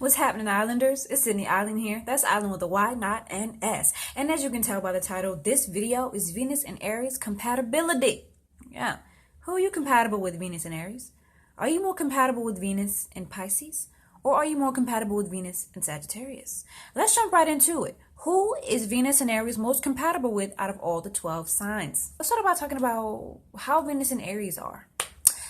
What's happening, Islanders? It's Sydney Island here. That's Island with a Y, not an S. And as you can tell by the title, this video is Venus and Aries Compatibility. Yeah. Who are you compatible with, Venus and Aries? Are you more compatible with Venus and Pisces? Or are you more compatible with Venus and Sagittarius? Let's jump right into it. Who is Venus and Aries most compatible with out of all the 12 signs? Let's start by talking about how Venus and Aries are.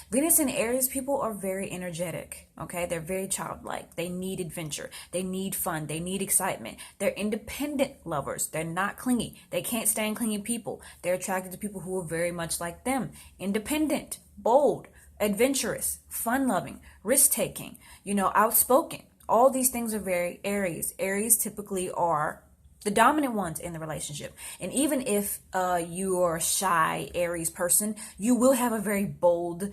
Venus and Aries people are very energetic, okay? They're very childlike. They need adventure. They need fun. They need excitement. They're independent lovers. They're not clingy. They can't stand clingy people. They're attracted to people who are very much like them. Independent, bold, adventurous, fun-loving, risk-taking, outspoken. All these things are very Aries. Aries typically are the dominant ones in the relationship. And even if you are a shy Aries person, you will have a very bold,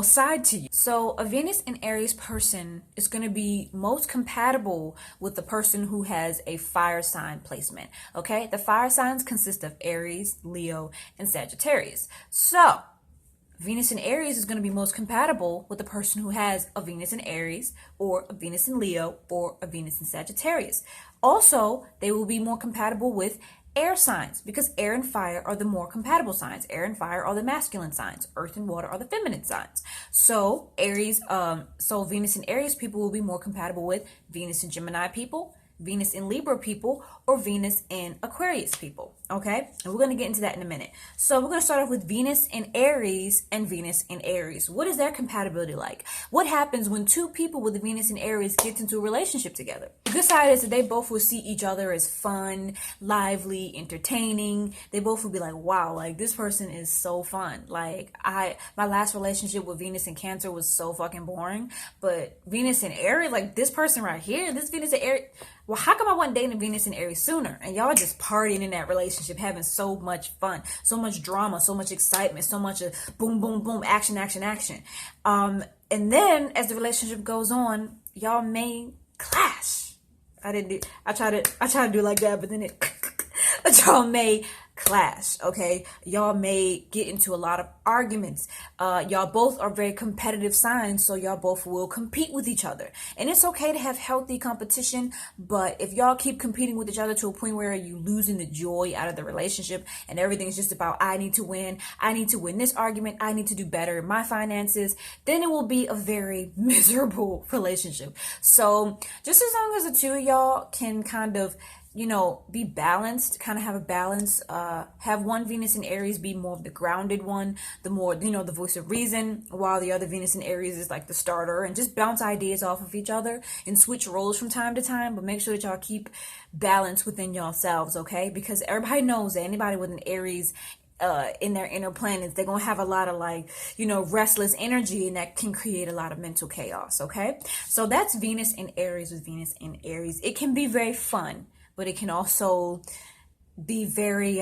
side to you. So a Venus and Aries person is going to be most compatible with the person who has a fire sign placement. Okay? The fire signs consist of Aries, Leo, and Sagittarius. So Venus and Aries is going to be most compatible with the person who has a Venus in Aries or a Venus in Leo or a Venus in Sagittarius. Also, they will be more compatible with air signs because air and fire are the more compatible signs. Air and fire are the masculine signs. Earth and water are the feminine signs. So Venus and Aries people will be more compatible with Venus and Gemini people, Venus in Libra people, or Venus in Aquarius people, okay? And we're going to get into that in a minute. So we're going to start off with Venus in Aries and Venus in Aries. What is their compatibility like? What happens when two people with Venus in Aries get into a relationship together? The good side is that they both will see each other as fun, lively, entertaining. They both will be like, wow, like this person is so fun. Like my last relationship with Venus in Cancer was so fucking boring, but Venus in Aries, like this person right here, this Venus in Aries, well, how come I wasn't dating Venus and Aries sooner? And y'all just partying in that relationship, having so much fun, so much drama, so much excitement, so much boom, boom, boom, action, action, action. And then as the relationship goes on, y'all may clash. I try to do it like that, but then y'all may clash, okay? Y'all may get into a lot of arguments. Y'all both are very competitive signs, so y'all both will compete with each other. And it's okay to have healthy competition, but if y'all keep competing with each other to a point where you losing the joy out of the relationship and everything's just about, I need to win this argument, I need to do better in my finances, then it will be a very miserable relationship. So just as long as the two of y'all can kind of be balanced, kind of have a balance, have one Venus in Aries be more of the grounded one, the more, the voice of reason, while the other Venus in Aries is like the starter, and just bounce ideas off of each other and switch roles from time to time, but make sure that y'all keep balance within yourselves, okay? Because everybody knows that anybody with an Aries in their inner planets, they're gonna have a lot of restless energy, and that can create a lot of mental chaos, okay? So that's Venus in Aries with Venus in Aries. It can be very fun, but it can also be very,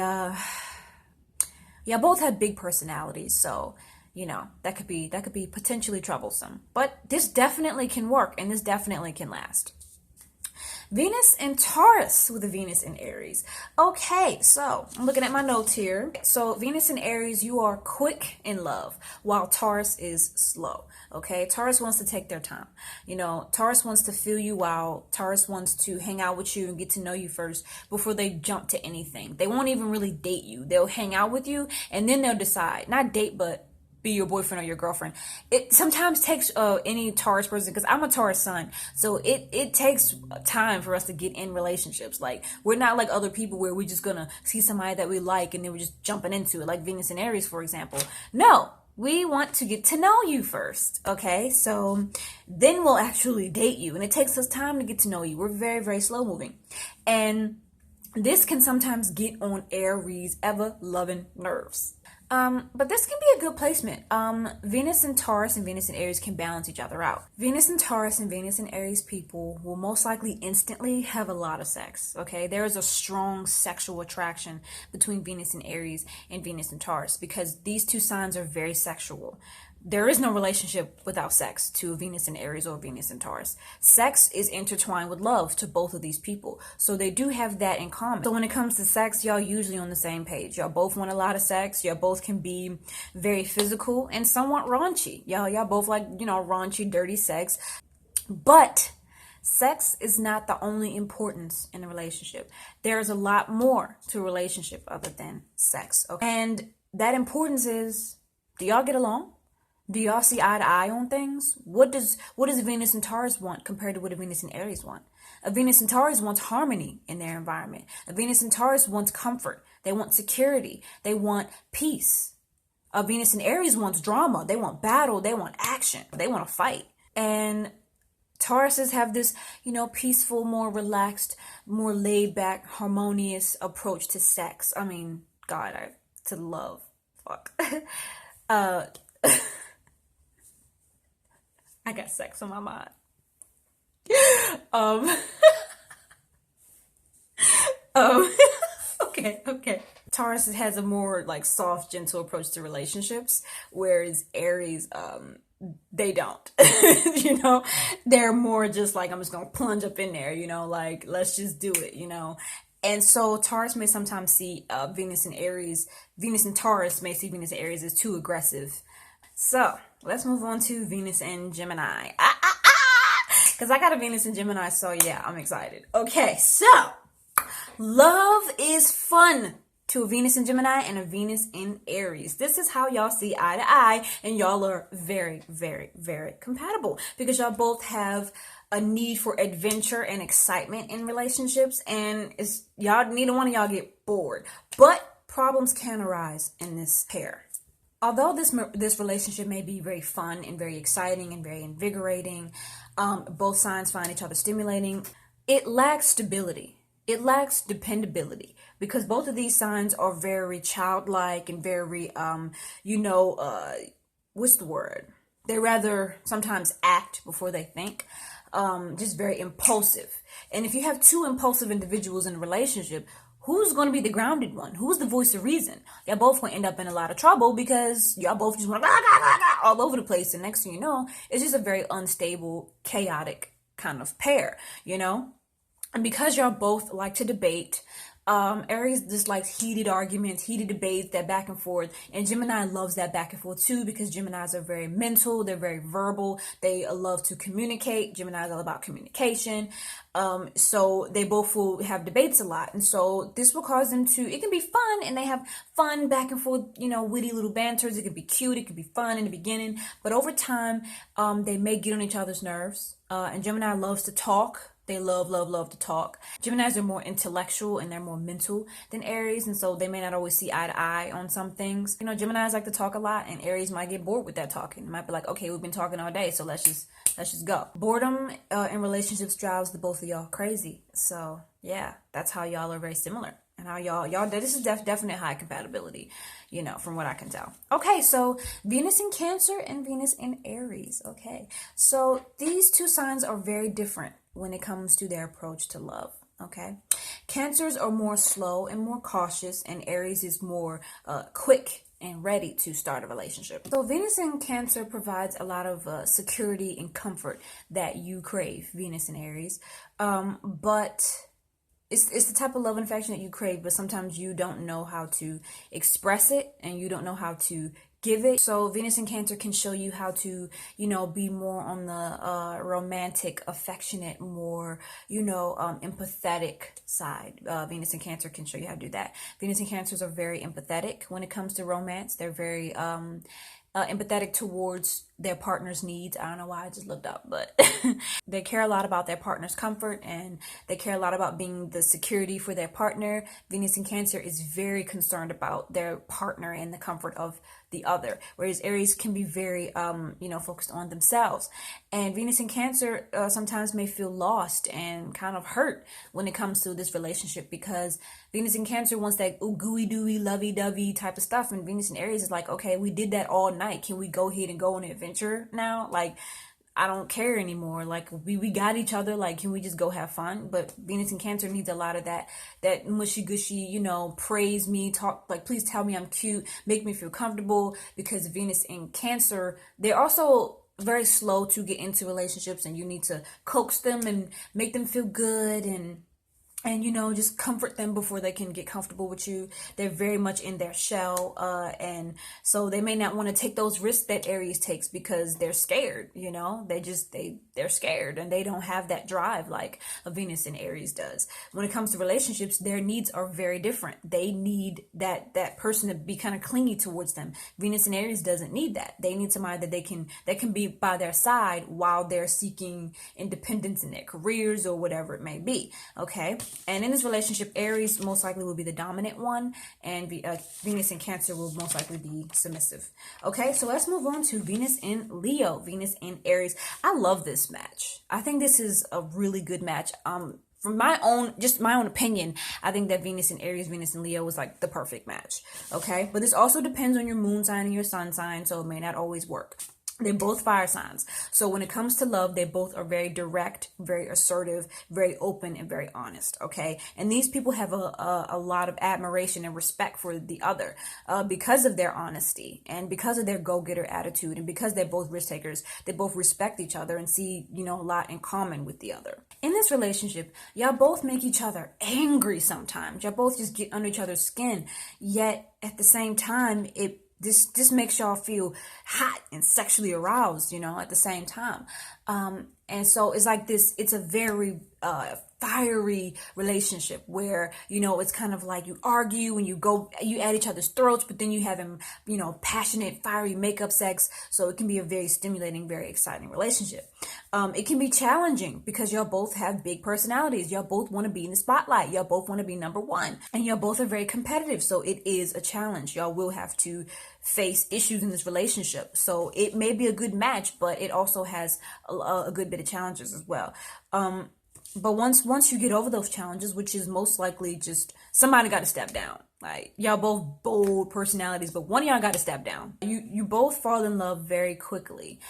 both have big personalities. So, that could be potentially troublesome, but this definitely can work and this definitely can last. Venus and Taurus with a Venus in Aries. Okay, so I'm looking at my notes here. So Venus in Aries, you are quick in love, while Taurus is slow. Okay, Taurus wants to take their time. Taurus wants to feel you out. Taurus wants to hang out with you and get to know you first before they jump to anything. They won't even really date you. They'll hang out with you and then they'll decide. Not date, but be your boyfriend or your girlfriend. It sometimes takes any Taurus person, because I'm a Taurus sun, so it takes time for us to get in relationships. Like, we're not like other people where we're just gonna see somebody that we like and then we're just jumping into it, like Venus and Aries, for example. No, we want to get to know you first, okay? So then we'll actually date you, and it takes us time to get to know you. We're very, very slow moving, and this can sometimes get on Aries ever-loving nerves. But this can be a good placement. Venus and Taurus and Venus and Aries can balance each other out. Venus and Taurus and Venus and Aries people will most likely instantly have a lot of sex, okay? There is a strong sexual attraction between Venus and Aries and Venus and Taurus because these two signs are very sexual. There is no relationship without sex to Venus and Aries or Venus and Taurus. Sex is intertwined with love to both of these people. So they do have that in common. So when it comes to sex, y'all usually on the same page. Y'all both want a lot of sex. Y'all both can be very physical and somewhat raunchy. Y'all both like, raunchy, dirty sex. But Sex is not the only importance in a relationship. There's a lot more to a relationship other than sex. Okay? And that importance is, do y'all get along? Do y'all see eye to eye on things? What does Venus and Taurus want compared to what a Venus and Aries want? A Venus and Taurus wants harmony in their environment. A Venus and Taurus wants comfort. They want security. They want peace. A Venus and Aries wants drama. They want battle. They want action. They want to fight. And Tauruses have this, peaceful, more relaxed, more laid back, harmonious approach to sex. I mean, God, to love. Fuck. I got sex on my mind. Okay. Taurus has a more like soft, gentle approach to relationships, whereas Aries, they don't. They're more just like, I'm just gonna plunge up in there, like let's just do it, And so Taurus may sometimes see Venus and Taurus may see Venus and Aries as too aggressive. So let's move on to Venus and Gemini. Because I got a Venus and Gemini, so yeah, I'm excited. Okay, so love is fun to a Venus in Gemini and a Venus in Aries. This is how y'all see eye to eye, and y'all are very, very, very compatible because y'all both have a need for adventure and excitement in relationships, and neither one of y'all get bored. But problems can arise in this pair. Although this relationship may be very fun and very exciting and very invigorating, both signs find each other stimulating, it lacks stability. It lacks dependability because both of these signs are very childlike and very, what's the word? They rather sometimes act before they think, just very impulsive. And if you have two impulsive individuals in a relationship, who's going to be the grounded one? Who's the voice of reason? Y'all both going to end up in a lot of trouble because y'all both just want to all over the place. And next thing you know, it's just a very unstable, chaotic kind of pair, And because y'all both like to debate, Aries just likes heated arguments, heated debates, that back and forth. And Gemini loves that back and forth too because Geminis are very mental. They're very verbal. They love to communicate. Gemini is all about communication. So they both will have debates a lot. And so this will cause them it can be fun, and they have fun back and forth, witty little banters. It can be cute. It can be fun in the beginning. But over time, they may get on each other's nerves. And Gemini loves to talk. They love to talk. Geminis are more intellectual and they're more mental than Aries, and so they may not always see eye to eye on some things. Geminis like to talk a lot, and Aries might get bored with that talking. It might be like, okay, we've been talking all day, so let's just go. Boredom in relationships drives the both of y'all crazy. So yeah, that's how y'all are very similar. And how y'all this is definite high compatibility, from what I can tell. Okay, so Venus in Cancer and Venus in Aries. Okay, so these two signs are very different when it comes to their approach to love. Okay, Cancers are more slow and more cautious, and Aries is more quick and ready to start a relationship. So Venus in Cancer provides a lot of security and comfort that you crave, Venus in Aries, but it's the type of love and affection that you crave, but sometimes you don't know how to express it and you don't know how to give it. So Venus in Cancer can show you how to, be more on the romantic, affectionate, more, empathetic side. Venus in Cancer can show you how to do that. Venus in Cancers are very empathetic when it comes to romance. They're very empathetic towards their partner's needs. I don't know why I just looked up, but they care a lot about their partner's comfort, and they care a lot about being the security for their partner. Venus in Cancer is very concerned about their partner and the comfort of the other, whereas Aries can be very focused on themselves. And Venus in Cancer sometimes may feel lost and kind of hurt when it comes to this relationship, because Venus in Cancer wants that gooey dooey lovey dovey type of stuff, and Venus in Aries is like, okay, we did that all night, can we go ahead and go on an adventure now? Like, I don't care anymore. Like, we got each other. Like, can we just go have fun? But Venus in Cancer needs a lot of that mushy gushy, praise me, talk, like, please tell me I'm cute, make me feel comfortable, because Venus in Cancer, they're also very slow to get into relationships, and you need to coax them and make them feel good and and just comfort them before they can get comfortable with you. They're very much in their shell, and so they may not want to take those risks that Aries takes because they're scared. They're scared, and they don't have that drive like a Venus in Aries does. When it comes to relationships, their needs are very different. They need that person to be kind of clingy towards them. Venus in Aries doesn't need that. They need somebody that can be by their side while they're seeking independence in their careers or whatever it may be. Okay. And in this relationship, Aries most likely will be the dominant one, and Venus in Cancer will most likely be submissive. Okay, so let's move on to Venus in Leo, Venus in Aries. I love this match. I think this is a really good match. From my own opinion, I think that Venus in Aries, Venus in Leo is like the perfect match. Okay, but this also depends on your moon sign and your sun sign, so it may not always work. They're both fire signs. So when it comes to love, they both are very direct, very assertive, very open, and very honest. Okay. And these people have a lot of admiration and respect for the other because of their honesty and because of their go-getter attitude, and because they're both risk takers. They both respect each other and see, a lot in common with the other. In this relationship, y'all both make each other angry sometimes. Y'all both just get under each other's skin. Yet at the same time, this makes y'all feel hot and sexually aroused, at the same time. And so it's like this, it's a very fiery relationship where, it's kind of like you argue and you at each other's throats, but then you have them, passionate, fiery makeup sex. So it can be a very stimulating, very exciting relationship. It can be challenging because y'all both have big personalities. Y'all both want to be in the spotlight. Y'all both want to be number one, and y'all both are very competitive. So it is a challenge. Y'all will have to face issues in this relationship. So it may be a good match, but it also has a good bit of challenges as well. But once you get over those challenges, which is most likely just somebody got to step down. Like, y'all both bold personalities, but one of y'all got to step down. You both fall in love very quickly.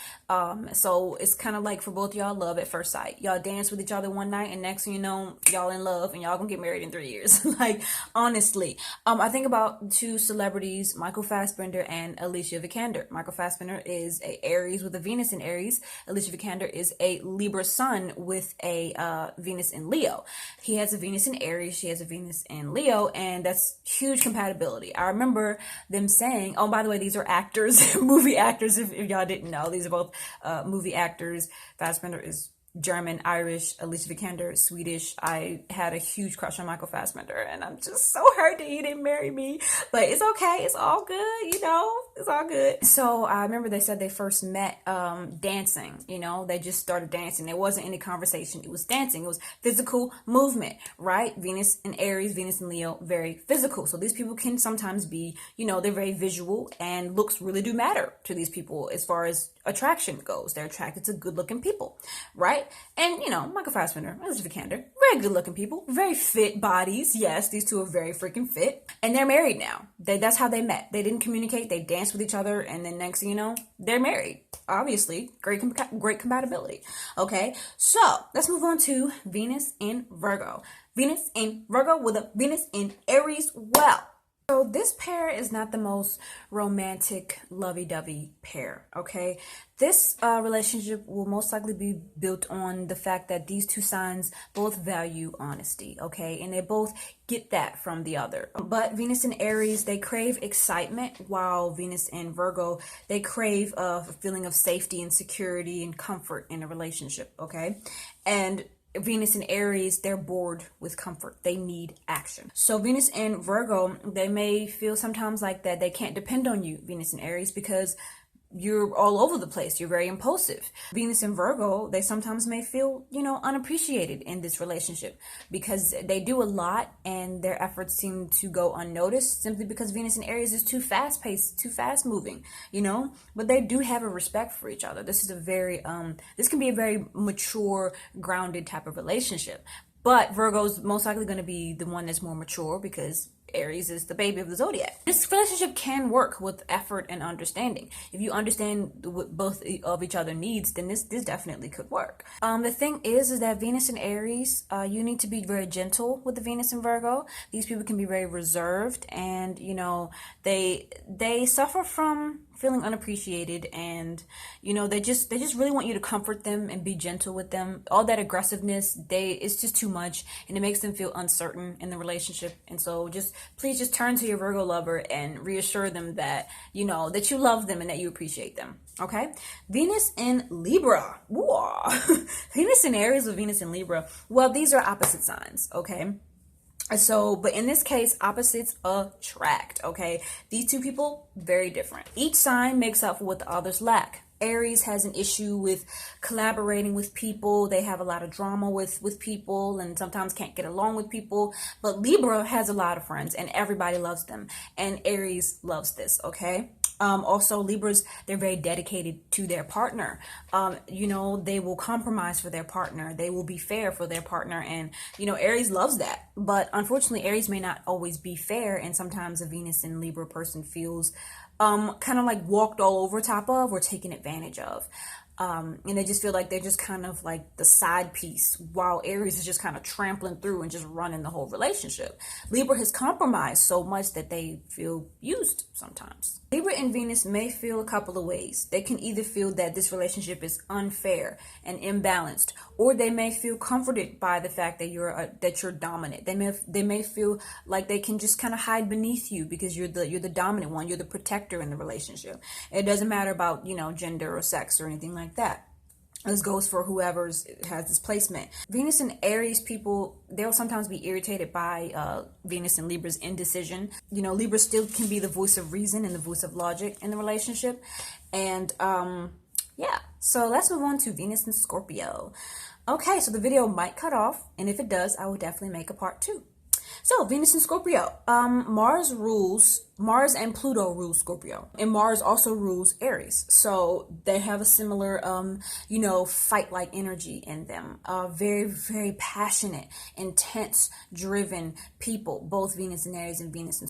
So it's kind of like for both y'all, love at first sight. Y'all dance with each other one night, and next thing you know, y'all in love, and y'all gonna get married in 3 years. Like, honestly. I think about two celebrities, Michael Fassbender and Alicia Vikander. Michael Fassbender is a Aries with a Venus in Aries. Alicia Vikander is a Libra sun with a Venus in Leo. He has a Venus in Aries, she has a Venus in Leo, and that's huge compatibility. I remember them saying, oh, by the way, these are actors, movie actors, if y'all didn't know. These are both movie actors. Fassbender is German, Irish, Alicia Vikander, Swedish. I had a huge crush on Michael Fassbender, and I'm just so hurt that he didn't marry me. But it's okay. It's all good, It's all good. So I remember they said they first met dancing, They just started dancing. There wasn't any conversation. It was dancing. It was physical movement, right? Venus in Aries, Venus in Leo, very physical. So these people can sometimes be, they're very visual, and looks really do matter to these people as far as attraction goes. They're attracted to good-looking people, right? And, Michael Fassbender, Alicia Vikander, very good-looking people, very fit bodies. Yes, these two are very freaking fit. And they're married now. That's how they met. They didn't communicate. They danced with each other. And then next thing you know, they're married. Obviously, great compatibility. Okay, so let's move on to Venus in Virgo. Venus in Virgo with a Venus in Aries. Well, so this pair is not the most romantic, lovey-dovey pair, okay? This relationship will most likely be built on the fact that these two signs both value honesty, okay? And they both get that from the other. But Venus in Aries, they crave excitement, while Venus in Virgo, they crave a feeling of safety and security and comfort in a relationship, okay? And Venus in Aries, they're bored with comfort. They need action. So Venus in Virgo, they may feel sometimes like that they can't depend on you, Venus in Aries, because you're all over the place. You're very impulsive. Venus in Virgo, they sometimes may feel, unappreciated in this relationship because they do a lot and their efforts seem to go unnoticed simply because Venus in Aries is too fast paced, too fast moving, but they do have a respect for each other. This is this can be a very mature, grounded type of relationship. But Virgo's most likely going to be the one that's more mature because Aries is the baby of the zodiac. This relationship can work with effort and understanding. If you understand what both of each other needs, then this definitely could work. The thing is that Venus in Aries, you need to be very gentle with the Venus in Virgo. These people can be very reserved, and they suffer from feeling unappreciated, and you know, they just really want you to comfort them and be gentle with them. All that aggressiveness, it's just too much, and it makes them feel uncertain in the relationship. And so please just turn to your Virgo lover and reassure them that, you know, that you love them and that you appreciate them. Okay. Venus in Libra. Venus in Aries with Venus in Libra. Well, these are opposite signs. Okay. So, but in this case, opposites attract, okay? These two people, very different. Each sign makes up for what the others lack. Aries has an issue with collaborating with people. They have a lot of drama with people and sometimes can't get along with people. But Libra has a lot of friends and everybody loves them. And Aries loves this, okay? Also, Libras, they're very dedicated to their partner. You know, they will compromise for their partner. They will be fair for their partner. And, you know, Aries loves that. But unfortunately, Aries may not always be fair. And sometimes a Venus in Libra person feels kind of like walked all over top of or taken advantage of. And they just feel like they're just kind of like the side piece, while Aries is just kind of trampling through and just running the whole relationship. Libra has compromised so much that they feel used sometimes. Libra and Venus may feel a couple of ways. They can either feel that this relationship is unfair and imbalanced, or they may feel comforted by the fact that you're dominant. They may feel like they can just kind of hide beneath you because you're the dominant one. You're the protector in the relationship. It doesn't matter about, you know, gender or sex or anything like that. This goes for whoever has this placement. Venus and Aries people, they'll sometimes be irritated by Venus and Libra's indecision. You know, Libra still can be the voice of reason and the voice of logic in the relationship. And yeah, so let's move on to Venus and Scorpio. Okay, so the video might cut off, and if it does, I will definitely make a part 2. So Venus and Scorpio, Mars and Pluto rule Scorpio, and Mars also rules Aries. So they have a similar, you know, fight-like energy in them. Very, very passionate, intense, driven people, both Venus and Aries and Venus and